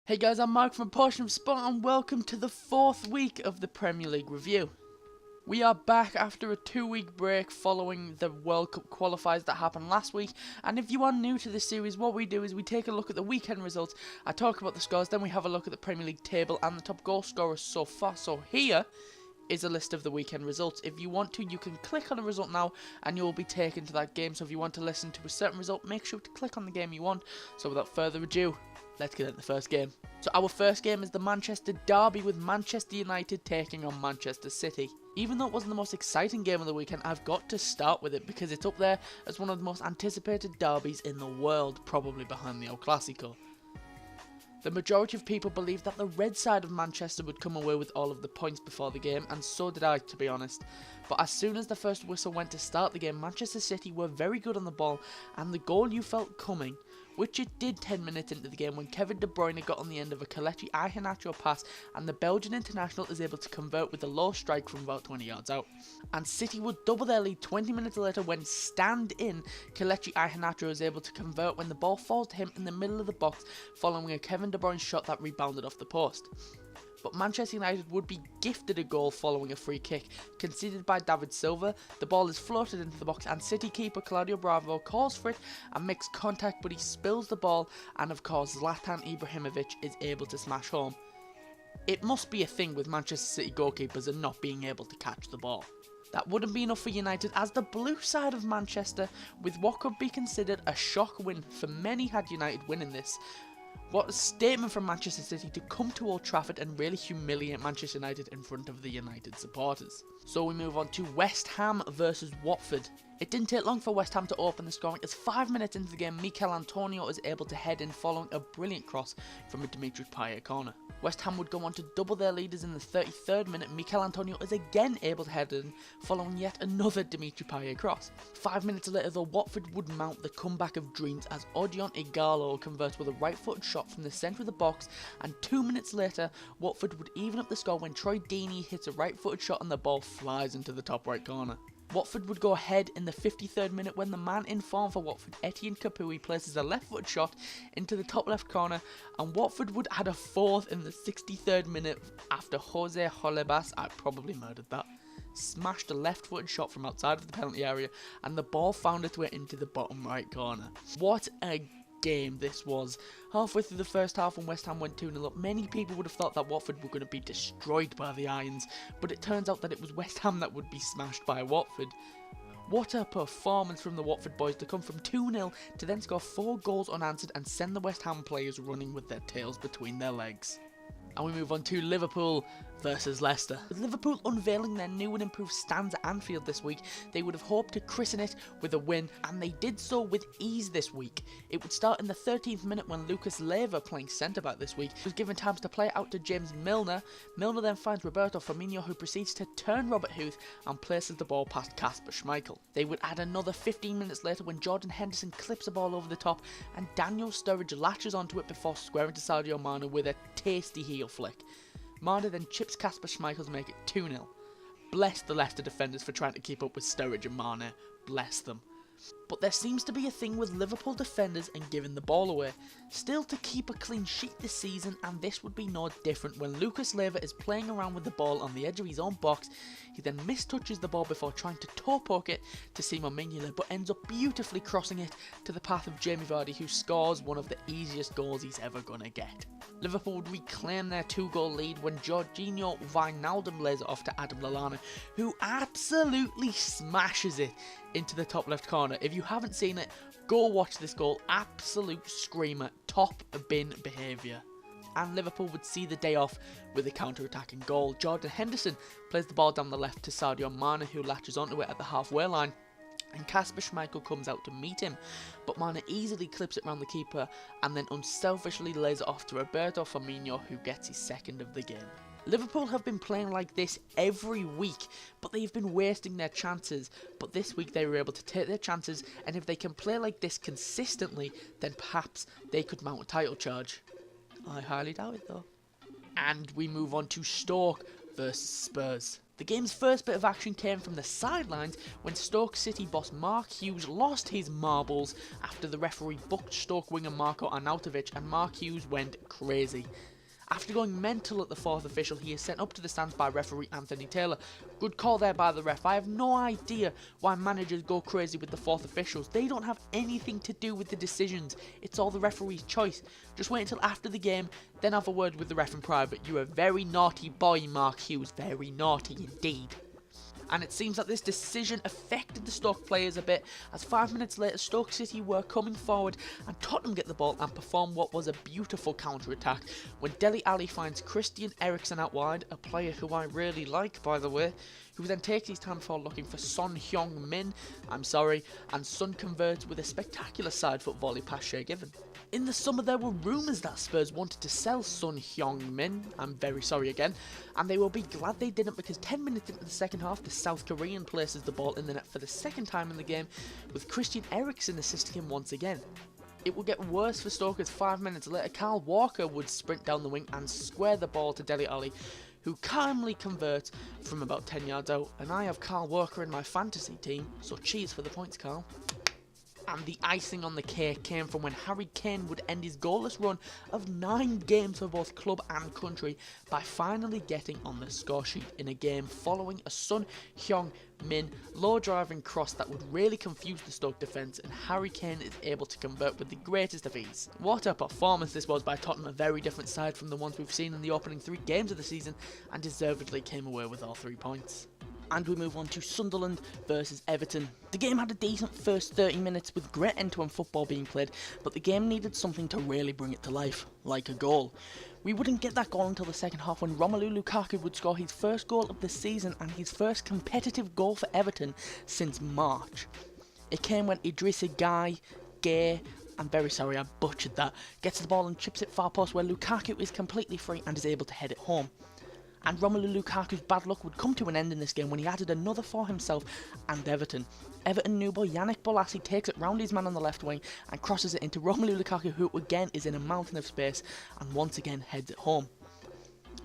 Hey guys, I'm Mark from Portion of Sport and welcome to the fourth week of the Premier League review. We are back after a 2-week break following the World Cup qualifiers that happened last week, and if you are new to this series, what we do is we take a look at the weekend results, I talk about the scores, then we have a look at the Premier League table and the top goal scorers so far. So here is a list of the weekend results. If you want to, you can click on a result now and you'll be taken to that game. So if you want to listen to a certain result, make sure to click on the game you want. So without further ado, let's get into the first game. So our first game is the Manchester Derby with Manchester United taking on Manchester City. Even though it wasn't the most exciting game of the weekend, I've got to start with it because it's up there as one of the most anticipated derbies in the world, probably behind the El Clasico. The majority of people believed that the red side of Manchester would come away with all of the points before the game, and so did I, to be honest. But as soon as the first whistle went to start the game, Manchester City were very good on the ball, and the goal you felt coming, which it did 10 minutes into the game when Kevin De Bruyne got on the end of a Kelechi Iheanacho pass, and the Belgian international is able to convert with a low strike from about 20 yards out. And City would double their lead 20 minutes later when stand-in Kelechi Iheanacho is able to convert when the ball falls to him in the middle of the box following a Kevin De Bruyne shot that rebounded off the post. But Manchester United would be gifted a goal following a free kick conceded by David Silva. The ball is floated into the box and City keeper Claudio Bravo calls for it and makes contact, but he spills the ball, and of course Zlatan Ibrahimovic is able to smash home. It must be a thing with Manchester City goalkeepers and not being able to catch the ball. That wouldn't be enough for United, as the blue side of Manchester, with what could be considered a shock win for many had United winning this. What a statement from Manchester City to come to Old Trafford and really humiliate Manchester United in front of the United supporters. So we move on to West Ham versus Watford. It didn't take long for West Ham to open the scoring, as 5 minutes into the game Mikel Antonio is able to head in following a brilliant cross from a Dimitri Payet corner. West Ham would go on to double their leaders in the 33rd minute. Mikel Antonio is again able to head in following yet another Dimitri Payet cross. 5 minutes later though, Watford would mount the comeback of dreams as Odion Ighalo converts with a right-footed shot from the centre of the box, and 2 minutes later Watford would even up the score when Troy Deeney hits a right-footed shot and the ball flies into the top right corner. Watford would go ahead in the 53rd minute when the man in form for Watford, Etienne Capoue, places a left-foot shot into the top left corner, and Watford would add a fourth in the 63rd minute after Jose Holebas, I probably murdered that, smashed a left-footed shot from outside of the penalty area, and the ball found its way into the bottom right corner. What a game this was. Halfway through the first half when West Ham went 2-0 up, many people would have thought that Watford were going to be destroyed by the Irons, but it turns out that it was West Ham that would be smashed by Watford. What a performance from the Watford boys to come from 2-0 to then score 4 goals unanswered and send the West Ham players running with their tails between their legs. And we move on to Liverpool versus Leicester. With Liverpool unveiling their new and improved stands at Anfield this week, they would have hoped to christen it with a win, and they did so with ease this week. It would start in the 13th minute when Lucas Leiva, playing centre-back this week, was given time to play out to James Milner. Milner then finds Roberto Firmino, who proceeds to turn Robert Huth and places the ball past Kasper Schmeichel. They would add another 15 minutes later when Jordan Henderson clips the ball over the top and Daniel Sturridge latches onto it before squaring to Sadio Mane with a tasty heel flick. Mane then chips Kasper Schmeichel to make it 2-0. Bless the Leicester defenders for trying to keep up with Sturridge and Mane. Bless them. But there seems to be a thing with Liverpool defenders and giving the ball away. Still to keep a clean sheet this season, and this would be no different when Lucas Leiva is playing around with the ball on the edge of his own box. He then mistouches the ball before trying to toe poke it to Simon Mignolet, but ends up beautifully crossing it to the path of Jamie Vardy, who scores one of the easiest goals he's ever gonna get. Liverpool would reclaim their 2-goal lead when Jorginho Wijnaldum lays it off to Adam Lallana, who absolutely smashes it into the top left corner. If you haven't seen it, go watch this goal. Absolute screamer, top bin behaviour. And Liverpool would see the day off with a counter-attacking goal. Jordan Henderson plays the ball down the left to Sadio Mane, who latches onto it at the halfway line, and Kasper Schmeichel comes out to meet him, but Mane easily clips it round the keeper and then unselfishly lays it off to Roberto Firmino, who gets his second of the game. Liverpool have been playing like this every week, but they've been wasting their chances. But this week they were able to take their chances, and if they can play like this consistently, then perhaps they could mount a title charge. I highly doubt it though. And we move on to Stoke versus Spurs. The game's first bit of action came from the sidelines when Stoke City boss Mark Hughes lost his marbles after the referee booked Stoke winger Marko Arnautovic, and Mark Hughes went crazy. After going mental at the fourth official, he is sent up to the stands by referee Anthony Taylor. Good call there by the ref. I have no idea why managers go crazy with the fourth officials. They don't have anything to do with the decisions. It's all the referee's choice. Just wait until after the game, then have a word with the ref in private. You're a very naughty boy, Mark Hughes. Very naughty indeed. And it seems that this decision affected the Stoke players a bit, as 5 minutes later Stoke City were coming forward and Tottenham get the ball and perform what was a beautiful counter-attack when Dele Alli finds Christian Eriksen out wide, a player who I really like by the way, who then takes his time for looking for Son Heung-min, and Son converts with a spectacular side foot volley past Shea Given. In the summer there were rumours that Spurs wanted to sell Son Heung-min, I'm very sorry again, and they will be glad they didn't, because 10 minutes into the second half the South Korean places the ball in the net for the second time in the game, with Christian Eriksen assisting him once again. It would get worse for Stoke as 5 minutes later Kyle Walker would sprint down the wing and square the ball to Dele Alli, who calmly converts from about 10 yards out, and I have Kyle Walker in my fantasy team, so cheers for the points, Kyle. And the icing on the cake came from when Harry Kane would end his goalless run of 9 games for both club and country by finally getting on the score sheet in a game following a Son Heung-min low driving cross that would really confuse the Stoke defence, and Harry Kane is able to convert with the greatest of ease. What a performance this was by Tottenham, a very different side from the ones we've seen in the opening 3 games of the season, and deservedly came away with all 3 points. And we move on to Sunderland versus Everton. The game had a decent first 30 minutes with great end-to-end football being played, but the game needed something to really bring it to life, like a goal. We wouldn't get that goal until the second half when Romelu Lukaku would score his first goal of the season and his first competitive goal for Everton since March. It came when Idrissa Gay, I'm very sorry I butchered that, gets the ball and chips it far post where Lukaku is completely free and is able to head it home. And Romelu Lukaku's bad luck would come to an end in this game when he added another for himself and Everton. Everton new boy Yannick Bolasie takes it round his man on the left wing and crosses it into Romelu Lukaku, who again is in a mountain of space and once again heads it home.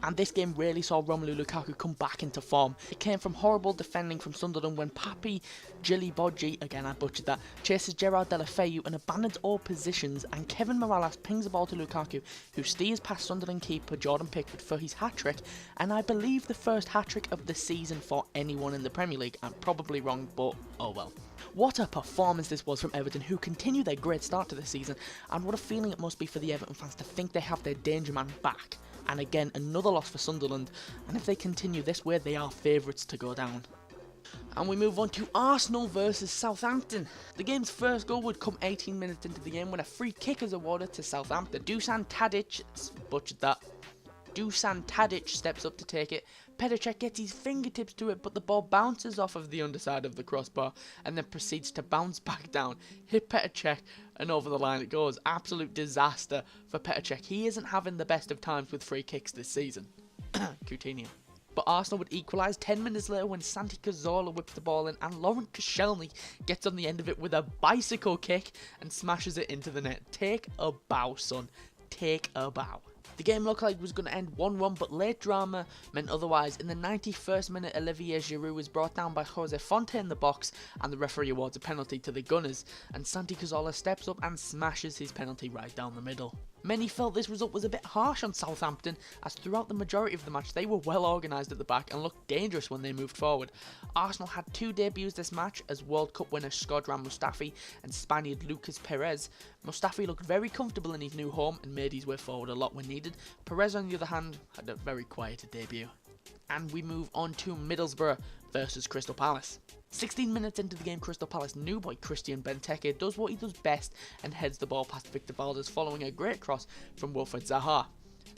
And this game really saw Romelu Lukaku come back into form. It came from horrible defending from Sunderland when Papi Djilibodji, again I butchered that, chases Gerard Deulofeu and abandons all positions, and Kevin Mirallas pings the ball to Lukaku, who steers past Sunderland keeper Jordan Pickford for his hat-trick, and I believe the first hat-trick of the season for anyone in the Premier League. I'm probably wrong, but oh well. What a performance this was from Everton, who continue their great start to the season, and what a feeling it must be for the Everton fans to think they have their danger man back. And again, another loss for Sunderland, and if they continue this way, they are favourites to go down. And we move on to Arsenal versus Southampton. The game's first goal would come 18 minutes into the game when a free kick is awarded to Southampton. Dusan Tadic steps up to take it. Petr Cech gets his fingertips to it, but the ball bounces off of the underside of the crossbar and then proceeds to bounce back down, hit Petr Cech, and over the line it goes. Absolute disaster for Petr Cech. He isn't having the best of times with free kicks this season. Coutinho. But Arsenal would equalise 10 minutes later when Santi Cazorla whips the ball in and Laurent Koscielny gets on the end of it with a bicycle kick and smashes it into the net. Take a bow, son. Take a bow. The game looked like it was going to end 1-1, but late drama meant otherwise. In the 91st minute, Olivier Giroud was brought down by Jose Fonte in the box, and the referee awards a penalty to the Gunners, and Santi Cazorla steps up and smashes his penalty right down the middle. Many felt this result was a bit harsh on Southampton, as throughout the majority of the match they were well organised at the back and looked dangerous when they moved forward. Arsenal had 2 debuts this match as World Cup winner Shkodran Mustafi and Spaniard Lucas Perez. Mustafi looked very comfortable in his new home and made his way forward a lot when needed. Perez, on the other hand, had a very quiet debut. And we move on to Middlesbrough versus Crystal Palace. 16 minutes into the game, Crystal Palace new boy Christian Benteke does what he does best and heads the ball past Victor Valdez following a great cross from Wilfred Zaha.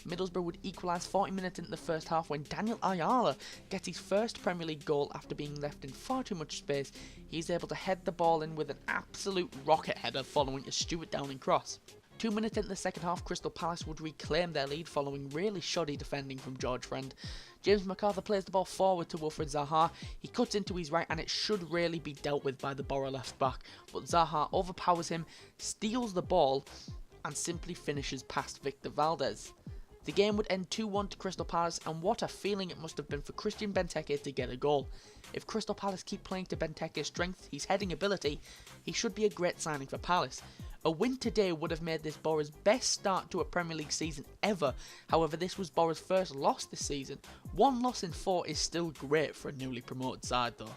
Middlesbrough would equalise 40 minutes into the first half when Daniel Ayala gets his first Premier League goal after being left in far too much space. He's able to head the ball in with an absolute rocket header following a Stuart Downing cross. 2 minutes into the second half, Crystal Palace would reclaim their lead following really shoddy defending from George Friend. James McArthur plays the ball forward to Wilfred Zaha. He cuts into his right and it should really be dealt with by the Borough left back, but Zaha overpowers him, steals the ball and simply finishes past Victor Valdez. The game would end 2-1 to Crystal Palace, and what a feeling it must have been for Christian Benteke to get a goal. If Crystal Palace keep playing to Benteke's strength, his heading ability, he should be a great signing for Palace. A win today would have made this Boro's best start to a Premier League season ever. However, this was Boro's first loss this season. 1 loss in 4 is still great for a newly promoted side though.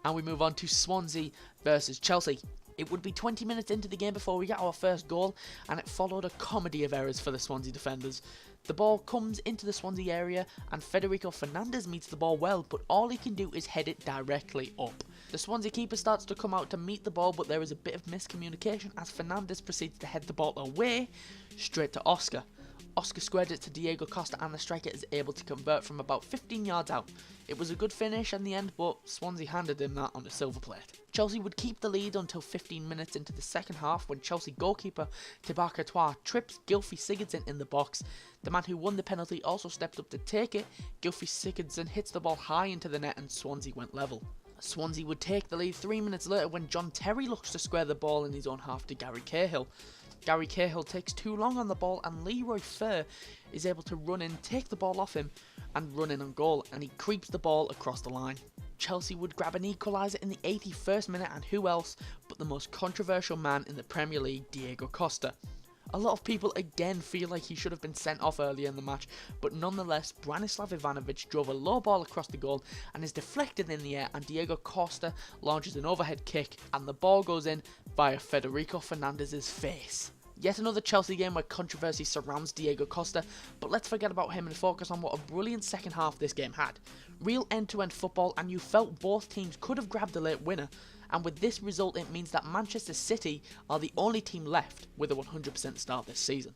And we move on to Swansea versus Chelsea. It would be 20 minutes into the game before we get our first goal, and it followed a comedy of errors for the Swansea defenders. The ball comes into the Swansea area and Federico Fernandez meets the ball well, but all he can do is head it directly up. The Swansea keeper starts to come out to meet the ball, but there is a bit of miscommunication as Fernandez proceeds to head the ball away straight to Oscar. Oscar squared it to Diego Costa and the striker is able to convert from about 15 yards out. It was a good finish in the end, but Swansea handed him that on a silver plate. Chelsea would keep the lead until 15 minutes into the second half when Chelsea goalkeeper Thibaut Courtois trips Gylfi Sigurdsson in the box. The man who won the penalty also stepped up to take it. Gylfi Sigurdsson hits the ball high into the net and Swansea went level. Swansea would take the lead 3 minutes later when John Terry looks to square the ball in his own half to Gary Cahill. Gary Cahill takes too long on the ball and Leroy Fer is able to run in, take the ball off him and run in on goal, and he creeps the ball across the line. Chelsea would grab an equaliser in the 81st minute, and who else but the most controversial man in the Premier League, Diego Costa. A lot of people again feel like he should have been sent off earlier in the match, but nonetheless Branislav Ivanovic drove a low ball across the goal and is deflected in the air, and Diego Costa launches an overhead kick and the ball goes in via Federico Fernandez's face. Yet another Chelsea game where controversy surrounds Diego Costa, but let's forget about him and focus on what a brilliant second half this game had. Real end-to-end football, and you felt both teams could have grabbed a late winner, and with this result it means that Manchester City are the only team left with a 100% start this season.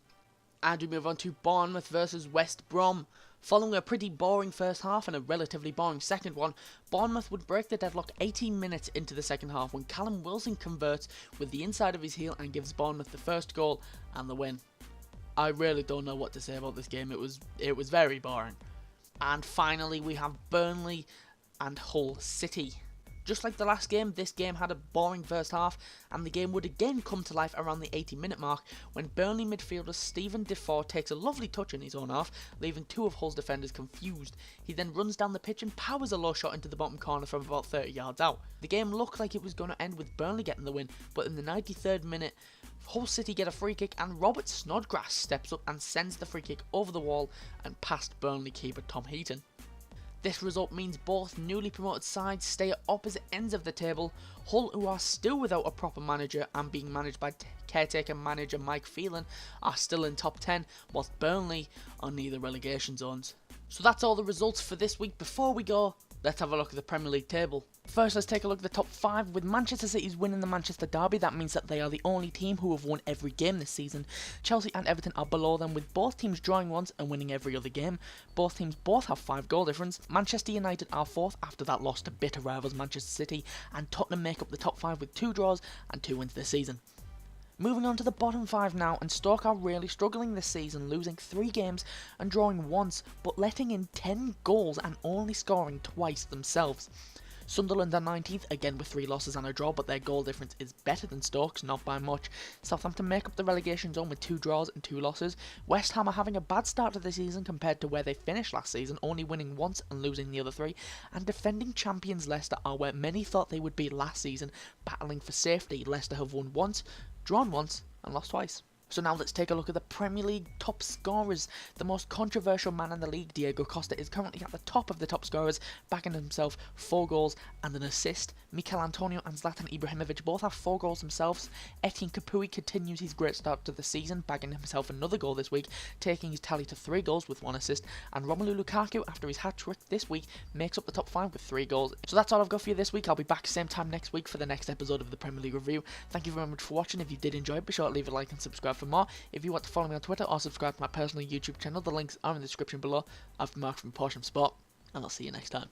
And we move on to Bournemouth versus West Brom. Following a pretty boring first half and a relatively boring second one, Bournemouth would break the deadlock 18 minutes into the second half when Callum Wilson converts with the inside of his heel and gives Bournemouth the first goal and the win. I really don't know what to say about this game. It was very boring. And finally we have Burnley and Hull City. Just like the last game, this game had a boring first half, and the game would again come to life around the 80-minute mark when Burnley midfielder Stephen Defoe takes a lovely touch in his own half, leaving 2 of Hull's defenders confused. He then runs down the pitch and powers a low shot into the bottom corner from about 30 yards out. The game looked like it was going to end with Burnley getting the win, but in the 93rd minute, Hull City get a free kick and Robert Snodgrass steps up and sends the free kick over the wall and past Burnley keeper Tom Heaton. This result means both newly promoted sides stay at opposite ends of the table. Hull, who are still without a proper manager and being managed by caretaker manager Mike Phelan, are still in top 10, whilst Burnley are near the relegation zones. So that's all the results for this week. Before we go, let's have a look at the Premier League table. First, let's take a look at the top 5. With Manchester City's winning the Manchester Derby, that means that they are the only team who have won every game this season. Chelsea and Everton are below them, with both teams drawing once and winning every other game. Both teams both have 5 goal difference. Manchester United are 4th after that loss to bitter rivals Manchester City, and Tottenham make up the top 5 with 2 draws and 2 wins this season. Moving on to the bottom 5 now, and Stoke are really struggling this season, losing 3 games and drawing once, but letting in 10 goals and only scoring twice themselves. Sunderland are 19th, again with 3 losses and a draw, but their goal difference is better than Stoke's, not by much. Southampton make up the relegation zone with 2 draws and 2 losses. West Ham are having a bad start to the season compared to where they finished last season, only winning once and losing the other 3. And defending champions Leicester are where many thought they would be last season, battling for safety. Leicester have won once, drawn once, and lost twice. So now let's take a look at the Premier League top scorers. The most controversial man in the league, Diego Costa, is currently at the top of the top scorers, bagging himself 4 goals and an assist. Mikel Antonio and Zlatan Ibrahimovic both have 4 goals themselves. Etienne Capoue continues his great start to the season, bagging himself another goal this week, taking his tally to 3 goals with 1 assist. And Romelu Lukaku, after his hat-trick this week, makes up the top 5 with 3 goals. So that's all I've got for you this week. I'll be back same time next week for the next episode of the Premier League Review. Thank you very much for watching. If you did enjoy it, be sure to leave a like and subscribe for more. If you want to follow me on Twitter or subscribe to my personal YouTube channel, the links are in the description below. I've been Mark from Portion Sport, and I'll see you next time.